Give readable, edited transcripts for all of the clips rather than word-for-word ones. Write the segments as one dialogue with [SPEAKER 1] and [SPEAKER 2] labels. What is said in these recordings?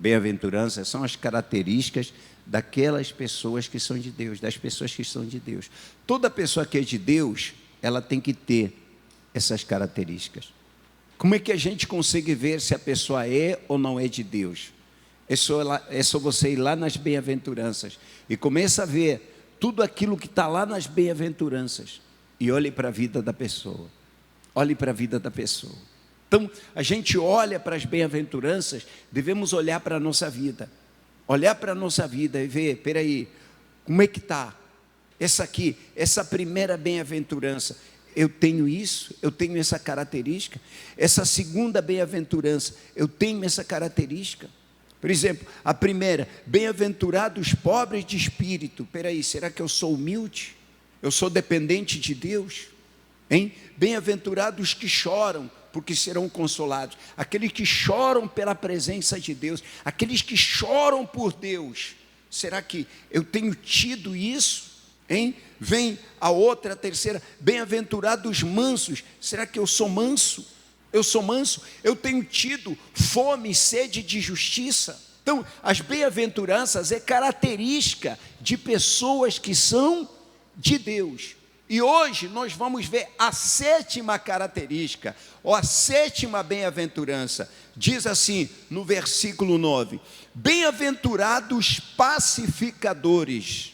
[SPEAKER 1] bem-aventuranças são as características daquelas pessoas que são de Deus, das pessoas que são de Deus. Toda pessoa que é de Deus, ela tem que ter essas características. Como é que a gente consegue ver se a pessoa é ou não é de Deus? É só você ir lá nas bem-aventuranças e começa a ver tudo aquilo que está lá nas bem-aventuranças e olhe para a vida da pessoa. Olhe para a vida da pessoa. Então, a gente olha para as bem-aventuranças, devemos olhar para a nossa vida. Olhar para a nossa vida e ver, peraí, como é que está? Essa primeira bem-aventurança, eu tenho isso, eu tenho essa característica. Essa segunda bem-aventurança, eu tenho essa característica. Por exemplo, a primeira, bem-aventurados pobres de espírito. Peraí, será que eu sou humilde? Eu sou dependente de Deus? Hein? Bem-aventurados que choram, porque serão consolados. Aqueles que choram pela presença de Deus, aqueles que choram por Deus. Será que eu tenho tido isso? Hein? Vem a outra, a terceira, bem-aventurados mansos. Será que eu sou manso? Eu sou manso? Eu tenho tido fome e sede de justiça? Então, as bem-aventuranças é característica de pessoas que são de Deus. E hoje nós vamos ver a sétima característica, ou a sétima bem-aventurança. Diz assim no versículo 9: bem-aventurados pacificadores,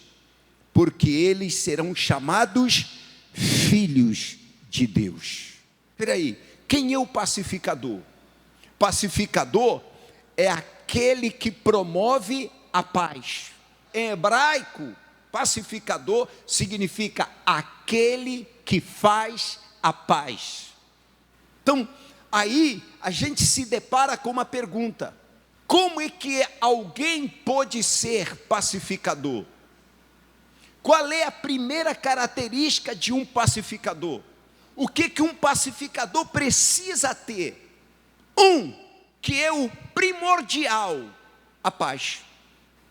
[SPEAKER 1] porque eles serão chamados filhos de Deus. Espera aí, quem é o pacificador? Pacificador é aquele que promove a paz. Em hebraico, pacificador significa aquele que faz a paz. Então, aí a gente se depara com uma pergunta: como é que alguém pode ser pacificador? Qual é a primeira característica de um pacificador? O que um pacificador precisa ter? Que é o primordial, a paz.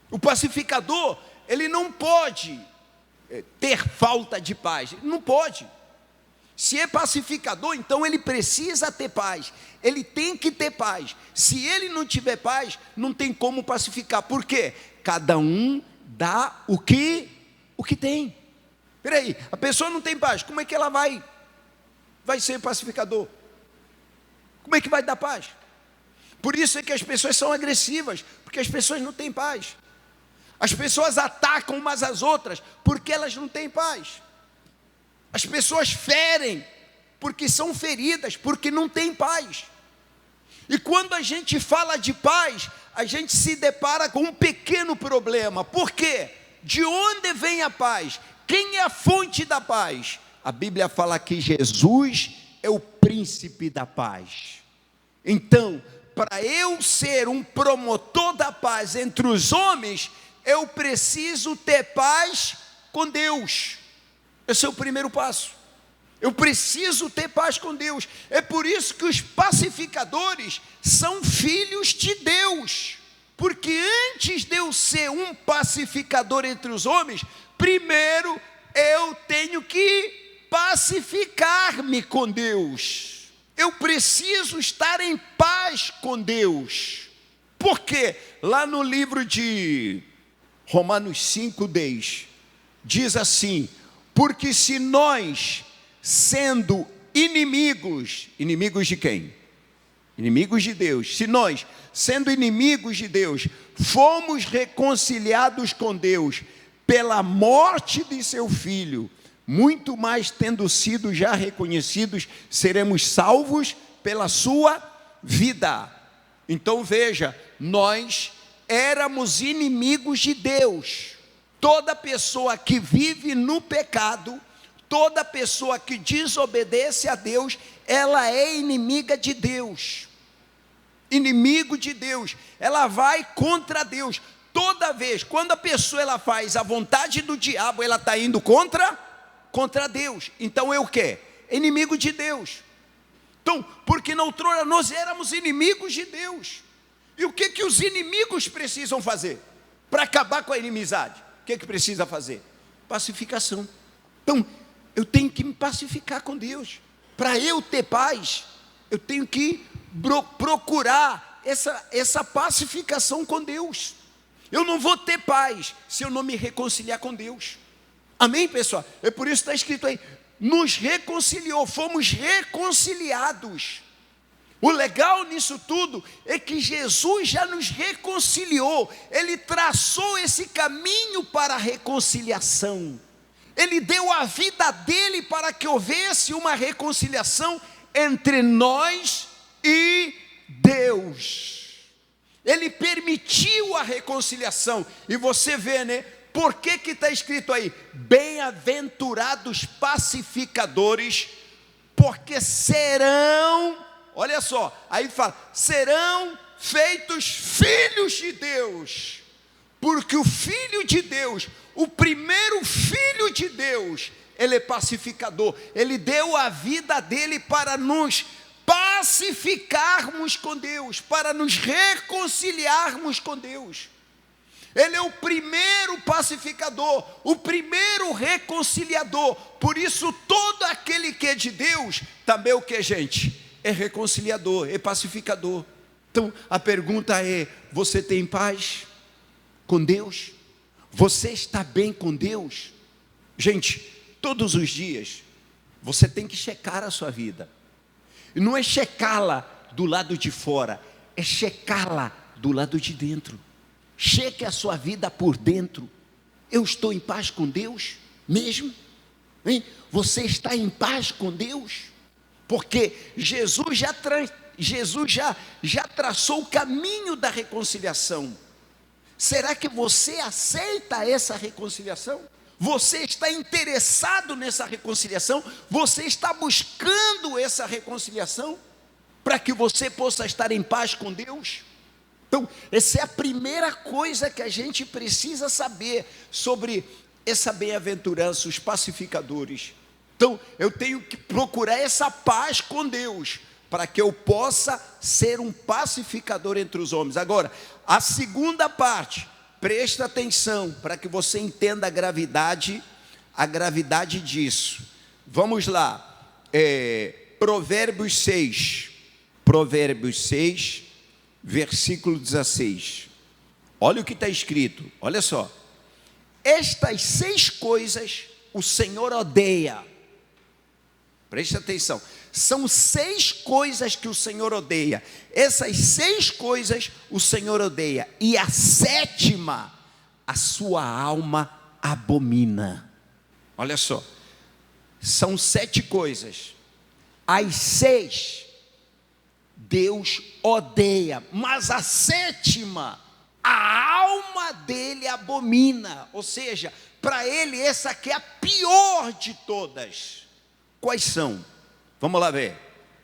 [SPEAKER 1] O pacificador, ele não pode ter falta de paz, não pode. Se é pacificador, então ele precisa ter paz, ele tem que ter paz. Se ele não tiver paz, não tem como pacificar. Por quê? Cada um dá o que tem. Espera aí, a pessoa não tem paz, como é que ela vai ser pacificador? Como é que vai dar paz? Por isso é que as pessoas são agressivas, porque as pessoas não têm paz. As pessoas atacam umas às outras, porque elas não têm paz. As pessoas ferem, porque são feridas, porque não têm paz. E quando a gente fala de paz, a gente se depara com um pequeno problema. Por quê? De onde vem a paz? Quem é a fonte da paz? A Bíblia fala que Jesus é o príncipe da paz. Então, para eu ser um promotor da paz entre os homens, eu preciso ter paz com Deus. Esse é o primeiro passo. Eu preciso ter paz com Deus. É por isso que os pacificadores são filhos de Deus. Porque antes de eu ser um pacificador entre os homens, primeiro eu tenho que pacificar-me com Deus. Eu preciso estar em paz com Deus. Porque lá no livro de Romanos 5:10 diz assim: porque se nós, sendo inimigos de quem? Inimigos de Deus. Se nós, sendo inimigos de Deus, fomos reconciliados com Deus pela morte de seu Filho, muito mais tendo sido já reconhecidos, seremos salvos pela sua vida. Então veja, nós éramos inimigos de Deus. Toda pessoa que vive no pecado, toda pessoa que desobedece a Deus, ela é inimiga de Deus. Inimigo de Deus, ela vai contra Deus. Toda vez, quando a pessoa ela faz a vontade do diabo, ela está indo contra Deus. Então é o quê? Inimigo de Deus. Então, porque na outrora nós éramos inimigos de Deus. E o que os inimigos precisam fazer para acabar com a inimizade? O que precisa fazer? Pacificação. Então, eu tenho que me pacificar com Deus. Para eu ter paz, eu tenho que procurar essa pacificação com Deus. Eu não vou ter paz se eu não me reconciliar com Deus. Amém, pessoal? É por isso que está escrito aí, nos reconciliou, fomos reconciliados. O legal nisso tudo é que Jesus já nos reconciliou. Ele traçou esse caminho para a reconciliação. Ele deu a vida dele para que houvesse uma reconciliação entre nós e Deus. Ele permitiu a reconciliação. E você vê, né? Por que está escrito aí? Bem-aventurados pacificadores, porque serão, olha só, aí fala, serão feitos filhos de Deus. Porque o Filho de Deus, o primeiro Filho de Deus, ele é pacificador. Ele deu a vida dele para nos pacificarmos com Deus, para nos reconciliarmos com Deus. Ele é o primeiro pacificador, o primeiro reconciliador. Por isso, todo aquele que é de Deus, também o que, gente? É reconciliador, é pacificador. Então, a pergunta é, você tem paz com Deus? Você está bem com Deus? Gente, todos os dias, você tem que checar a sua vida. E não é checá-la do lado de fora, é checá-la do lado de dentro. Cheque a sua vida por dentro. Eu estou em paz com Deus mesmo? Hein? Você está em paz com Deus? Porque Jesus já traçou o caminho da reconciliação. Será que você aceita essa reconciliação? Você está interessado nessa reconciliação? Você está buscando essa reconciliação para que você possa estar em paz com Deus? Então, essa é a primeira coisa que a gente precisa saber sobre essa bem-aventurança, os pacificadores. Então, eu tenho que procurar essa paz com Deus, para que eu possa ser um pacificador entre os homens. Agora, a segunda parte, presta atenção, para que você entenda a gravidade disso. Vamos lá, Provérbios 6, versículo 16, olha o que está escrito, olha só, estas 6 coisas o Senhor odeia, preste atenção, são 6 coisas que o Senhor odeia, essas 6 coisas o Senhor odeia, e a 7ª, a sua alma abomina. Olha só, são 7 coisas, as 6 Deus odeia, mas a 7ª, a alma dele abomina, ou seja, para ele essa aqui é a pior de todas. Quais são? Vamos lá ver.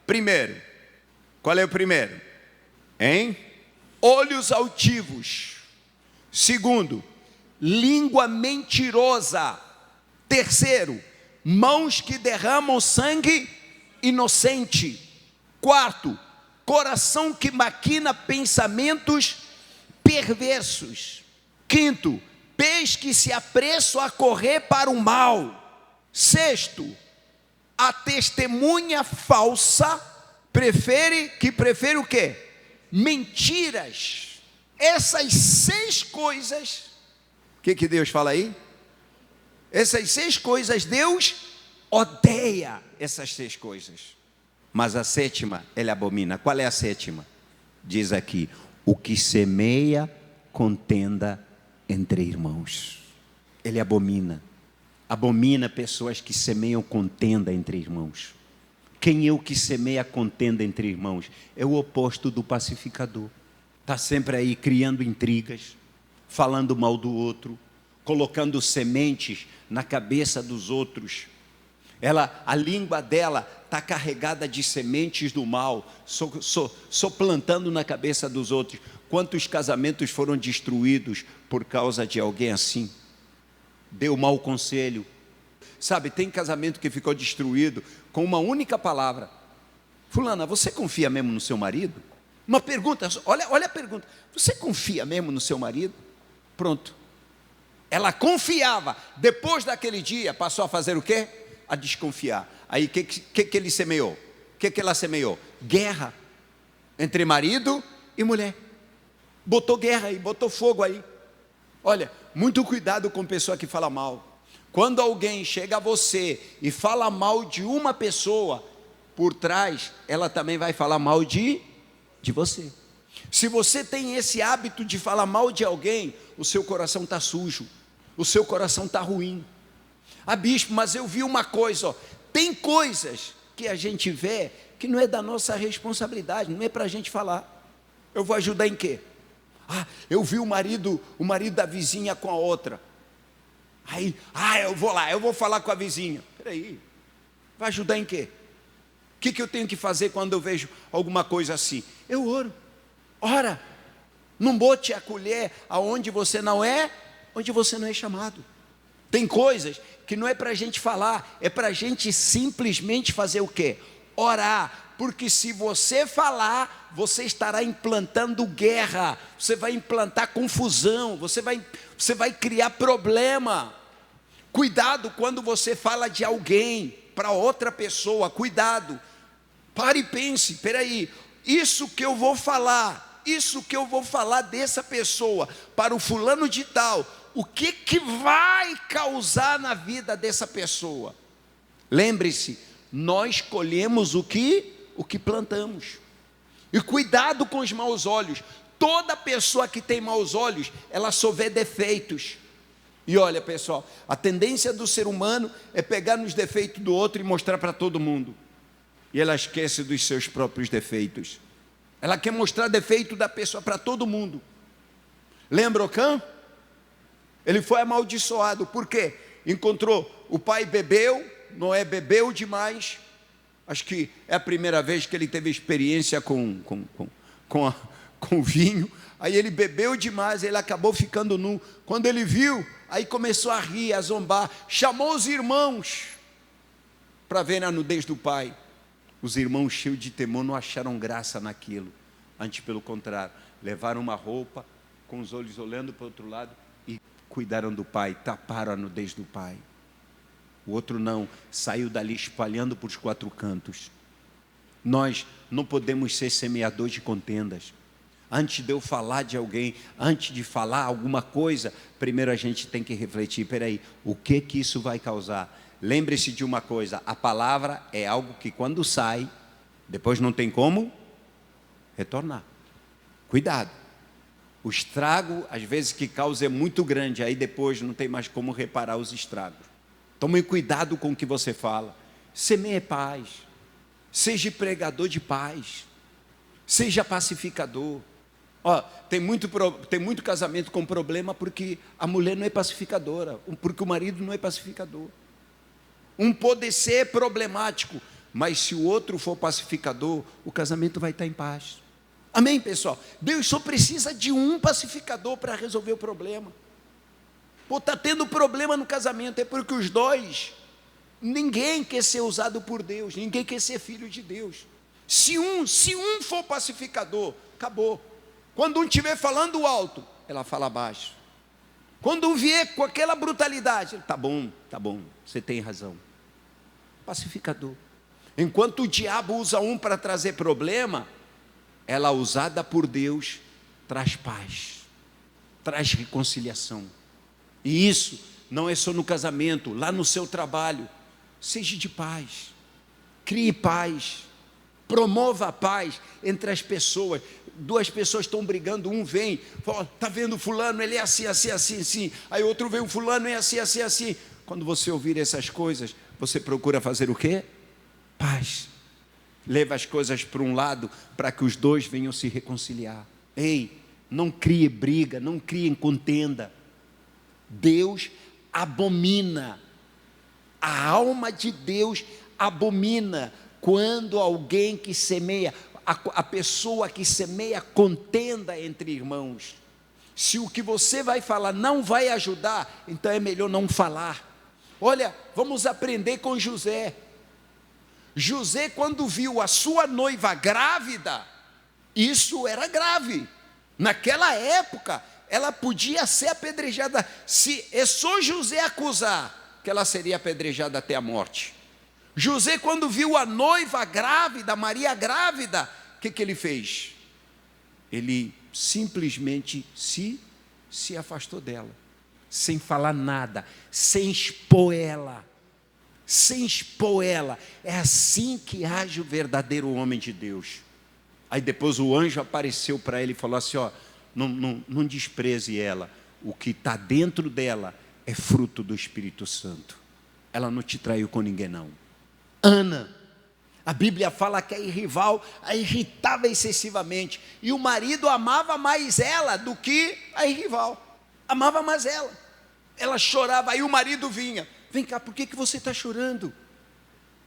[SPEAKER 1] Primeiro, qual é o primeiro? Olhos altivos. Segundo, língua mentirosa. Terceiro, mãos que derramam sangue inocente. Quarto, coração que maquina pensamentos perversos. Quinto, pés que se apressam a correr para o mal. Sexto, a testemunha falsa prefere o quê? Mentiras. Essas 6 coisas, o que Deus fala aí? Essas 6 coisas, Deus odeia essas 6 coisas. Mas a 7ª, ele abomina. Qual é a 7ª? Diz aqui, o que semeia contenda entre irmãos. Ele abomina pessoas que semeiam contenda entre irmãos. Quem é o que semeia contenda entre irmãos? É o oposto do pacificador. Está sempre aí criando intrigas, falando mal do outro, colocando sementes na cabeça dos outros. A língua dela está carregada de sementes do mal, soplantando na cabeça dos outros. Quantos casamentos foram destruídos por causa de alguém assim? Deu mau conselho. Sabe, tem casamento que ficou destruído com uma única palavra. Fulana, você confia mesmo no seu marido? Uma pergunta, olha a pergunta. Você confia mesmo no seu marido? Pronto. Ela confiava. Depois daquele dia, passou a fazer o quê? A desconfiar. Aí o que ele semeou? O que ela semeou? Guerra entre marido e mulher. Botou guerra aí, botou fogo aí. Olha, muito cuidado com pessoa que fala mal. Quando alguém chega a você e fala mal de uma pessoa, por trás, ela também vai falar mal de você. Se você tem esse hábito de falar mal de alguém, o seu coração está sujo, o seu coração está ruim. Ah, bispo, mas eu vi uma coisa, ó. Tem coisas que a gente vê que não é da nossa responsabilidade, não é para a gente falar. Eu vou ajudar em quê? Ah, eu vi o marido da vizinha com a outra. Aí, eu vou lá, eu vou falar com a vizinha. Peraí, vai ajudar em quê? O que eu tenho que fazer quando eu vejo alguma coisa assim? Eu oro. Ora, não bote a colher aonde você não é, onde você não é chamado. Tem coisas que não é para a gente falar, é para a gente simplesmente fazer o quê? Orar, porque se você falar, você estará implantando guerra, você vai implantar confusão, você vai criar problema. Cuidado quando você fala de alguém para outra pessoa, cuidado. Pare e pense, peraí, isso que eu vou falar dessa pessoa para o fulano de tal, o que vai causar na vida dessa pessoa? Lembre-se, nós colhemos o que plantamos. E cuidado com os maus olhos. Toda pessoa que tem maus olhos, ela só vê defeitos. E olha, pessoal, a tendência do ser humano é pegar nos defeitos do outro e mostrar para todo mundo. E ela esquece dos seus próprios defeitos. Ela quer mostrar defeito da pessoa para todo mundo. Lembra o Cã? Ele foi amaldiçoado, por quê? Encontrou, o pai bebeu, Noé bebeu demais. Acho que é a primeira vez que ele teve experiência com vinho. Aí ele bebeu demais, ele acabou ficando nu. Quando ele viu, aí começou a rir, a zombar. Chamou os irmãos para ver a nudez do pai. Os irmãos, cheios de temor, não acharam graça naquilo. Antes, pelo contrário, levaram uma roupa, com os olhos olhando para o outro lado, e cuidaram do pai, taparam a nudez do pai. O outro não, saiu dali espalhando por os quatro cantos. Nós não podemos ser semeadores de contendas. Antes de eu falar de alguém, antes de falar alguma coisa, primeiro a gente tem que refletir, peraí, o que isso vai causar? Lembre-se de uma coisa, a palavra é algo que quando sai, depois não tem como retornar. Cuidado. O estrago, às vezes, que causa é muito grande, aí depois não tem mais como reparar os estragos. Tome cuidado com o que você fala. Semeie paz. Seja pregador de paz. Seja pacificador. Tem muito casamento com problema porque a mulher não é pacificadora, porque o marido não é pacificador. Um pode ser problemático, mas se o outro for pacificador, o casamento vai estar em paz. Amém, pessoal? Deus só precisa de um pacificador para resolver o problema. Está tendo problema no casamento, é porque os dois, ninguém quer ser usado por Deus, ninguém quer ser filho de Deus. Se um for pacificador, acabou. Quando um estiver falando alto, ela fala baixo. Quando um vier com aquela brutalidade, tá bom, você tem razão. Pacificador. Enquanto o diabo usa um para trazer problema, ela usada por Deus traz paz, traz reconciliação. E isso não é só no casamento, lá no seu trabalho. Seja de paz, crie paz, promova a paz entre as pessoas. Duas pessoas estão brigando, um vem, fala, está vendo fulano, ele é assim. Aí outro vem, o fulano é assim. Quando você ouvir essas coisas, você procura fazer o quê? Paz. Leva as coisas para um lado, para que os dois venham se reconciliar. Ei, não crie briga, não crie contenda. Deus abomina, a alma de Deus abomina quando alguém que semeia, a pessoa que semeia contenda entre irmãos. Se o que você vai falar não vai ajudar, então é melhor não falar. Olha, vamos aprender com José. José, quando viu a sua noiva grávida, isso era grave. Naquela época, ela podia ser apedrejada. Se é só José acusar, que ela seria apedrejada até a morte. José, quando viu a noiva grávida, Maria grávida, o que ele fez? ele simplesmente se afastou dela, sem falar nada, sem expor ela. Sem expor ela. É assim que age o verdadeiro homem de Deus. Aí depois o anjo apareceu para ele e falou assim, ó, não despreze ela. O que está dentro dela é fruto do Espírito Santo. Ela não te traiu com ninguém, não. Ana, a Bíblia fala que a rival a irritava excessivamente. E o marido amava mais ela do que a rival. Amava mais ela. Ela chorava, aí o marido vinha. Vem cá, por que você está chorando?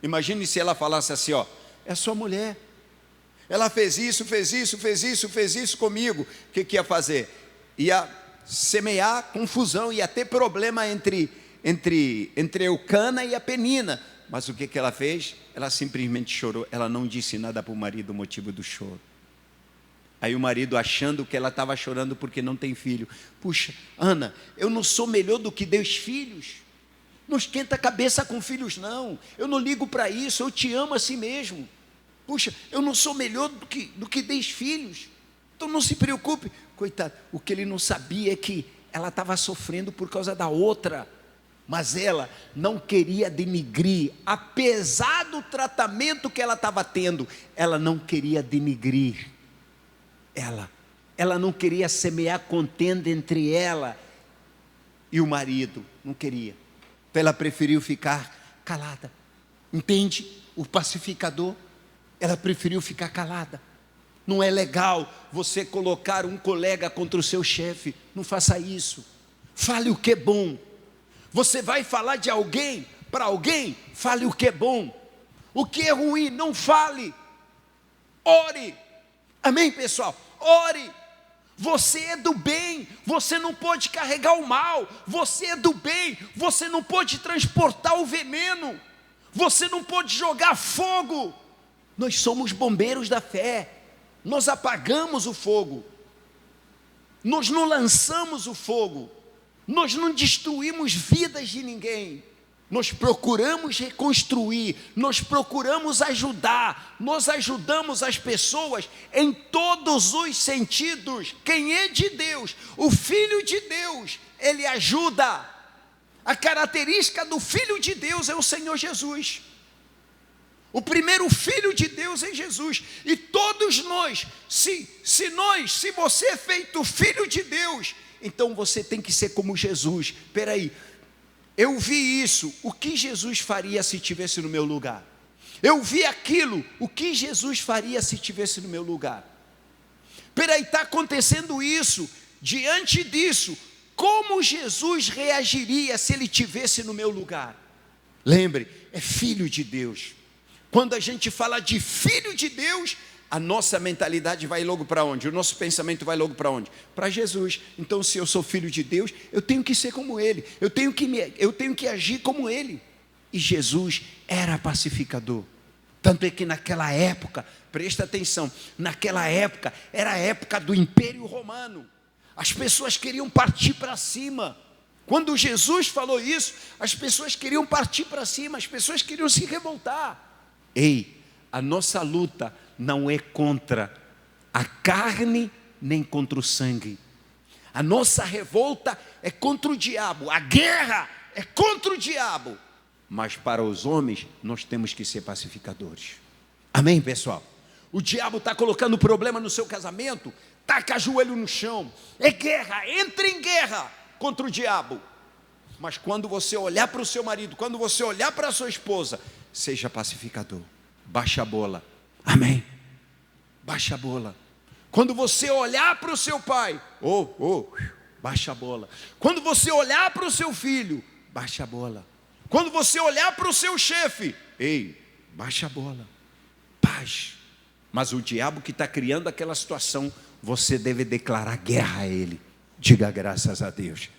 [SPEAKER 1] Imagine se ela falasse assim, ó, é a sua mulher. Ela fez isso comigo. O que ia fazer? Ia semear confusão, ia ter problema entre Eucana e a Penina. Mas o que ela fez? Ela simplesmente chorou. Ela não disse nada para o marido o motivo do choro. Aí o marido, achando que ela estava chorando porque não tem filho. Puxa, Ana, eu não sou melhor do que 10 filhos. Não esquenta a cabeça com filhos, não. Eu não ligo para isso, eu te amo assim mesmo. Puxa, eu não sou melhor do que 10 filhos. Então não se preocupe. Coitado, o que ele não sabia é que ela estava sofrendo por causa da outra. Mas ela não queria denigrir, apesar do tratamento que ela estava tendo, ela não queria denigrir. Ela não queria semear contenda entre ela e o marido, não queria. Então ela preferiu ficar calada. Entende? O pacificador. Ela preferiu ficar calada. Não é legal você colocar um colega contra o seu chefe. Não faça isso. Fale o que é bom. Você vai falar de alguém para alguém, fale o que é bom. O que é ruim, não fale. Ore. Amém, pessoal? Ore. Você é do bem, você não pode carregar o mal. Você é do bem, você não pode transportar o veneno. Você não pode jogar fogo. Nós somos bombeiros da fé. Nós apagamos o fogo. Nós não lançamos o fogo. Nós não destruímos vidas de ninguém. Nós procuramos reconstruir, nós procuramos ajudar, nós ajudamos as pessoas em todos os sentidos. Quem é de Deus, o Filho de Deus, ele ajuda. A característica do Filho de Deus é o Senhor Jesus. O primeiro Filho de Deus é Jesus. E todos nós, se você é feito Filho de Deus, então você tem que ser como Jesus. Espera aí. Eu vi isso, o que Jesus faria se estivesse no meu lugar? Eu vi aquilo, o que Jesus faria se estivesse no meu lugar? Peraí, está acontecendo isso, diante disso, como Jesus reagiria se ele estivesse no meu lugar? Lembre, é filho de Deus. Quando a gente fala de filho de Deus, a nossa mentalidade vai logo para onde? O nosso pensamento vai logo para onde? Para Jesus. Então, se eu sou filho de Deus, eu tenho que ser como Ele. Eu tenho que agir como Ele. E Jesus era pacificador. Tanto é que naquela época, presta atenção, naquela época, era a época do Império Romano. As pessoas queriam partir para cima. Quando Jesus falou isso, as pessoas queriam partir para cima, as pessoas queriam se revoltar. Ei, a nossa luta não é contra a carne, nem contra o sangue. A nossa revolta é contra o diabo. A guerra é contra o diabo. Mas para os homens, nós temos que ser pacificadores. Amém, pessoal? O diabo está colocando problema no seu casamento, taca joelho no chão. É guerra, entra em guerra contra o diabo. Mas quando você olhar para o seu marido, quando você olhar para a sua esposa, seja pacificador. Baixa a bola. Amém. Baixa a bola. Quando você olhar para o seu pai, baixa a bola. Quando você olhar para o seu filho, baixa a bola. Quando você olhar para o seu chefe, baixa a bola. Paz. Mas o diabo que está criando aquela situação, você deve declarar guerra a ele. Diga graças a Deus.